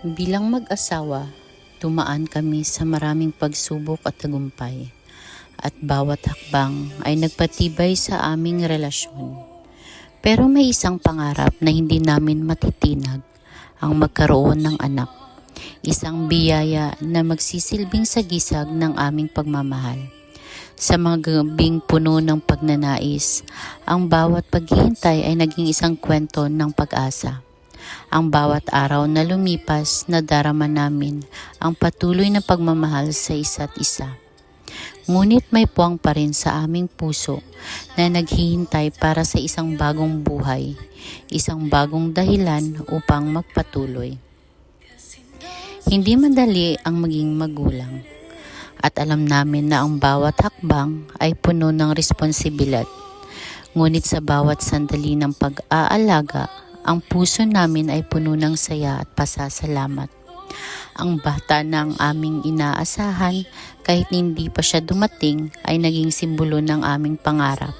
Bilang mag-asawa, dumaan kami sa maraming pagsubok at tagumpay, at bawat hakbang ay nagpatibay sa aming relasyon. Pero may isang pangarap na hindi namin matitinag, ang magkaroon ng anak. Isang biyaya na magsisilbing sagisag ng aming pagmamahal. Sa mga gabing puno ng pagnanais, ang bawat paghihintay ay naging isang kwento ng pag-asa. Ang bawat araw na lumipas, nadarama namin ang patuloy na pagmamahal sa isa't isa. Ngunit may puwang pa rin sa aming puso na naghihintay para sa isang bagong buhay, isang bagong dahilan upang magpatuloy. Hindi madali ang maging magulang, at alam namin na ang bawat hakbang ay puno ng responsibilidad. Ngunit sa bawat sandali ng pag-aalaga, ang puso namin ay puno ng saya at pasasalamat. Ang bata na ang aming inaasahan, kahit hindi pa siya dumating, ay naging simbolo ng aming pangarap.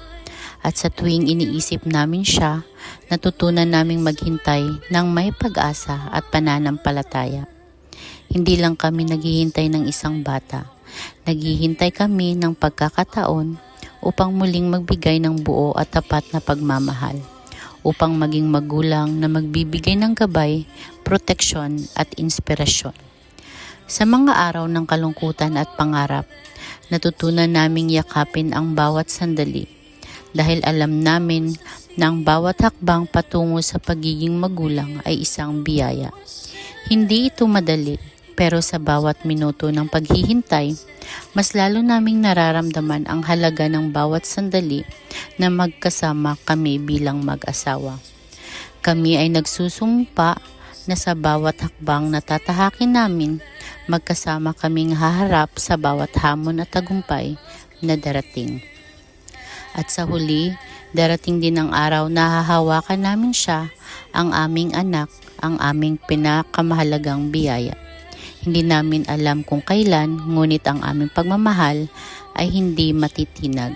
At sa tuwing iniisip namin siya, natutunan naming maghintay ng may pag-asa at pananampalataya. Hindi lang kami naghihintay ng isang bata, naghihintay kami ng pagkakataon upang muling magbigay ng buo at tapat na pagmamahal, upang maging magulang na magbibigay ng gabay, proteksyon at inspirasyon. Sa mga araw ng kalungkutan at pangarap, natutunan naming yakapin ang bawat sandali dahil alam namin na ang bawat hakbang patungo sa pagiging magulang ay isang biyaya. Hindi ito madali, pero sa bawat minuto ng paghihintay, mas lalo naming nararamdaman ang halaga ng bawat sandali na magkasama kami bilang mag-asawa. Kami ay nagsusumpa na sa bawat hakbang na tatahakin namin, magkasama kaming haharap sa bawat hamon at tagumpay na darating. At sa huli, darating din ang araw na hahawakan namin siya, ang aming anak, ang aming pinakamahalagang biyaya. Hindi namin alam kung kailan, ngunit ang aming pagmamahal ay hindi matitinag.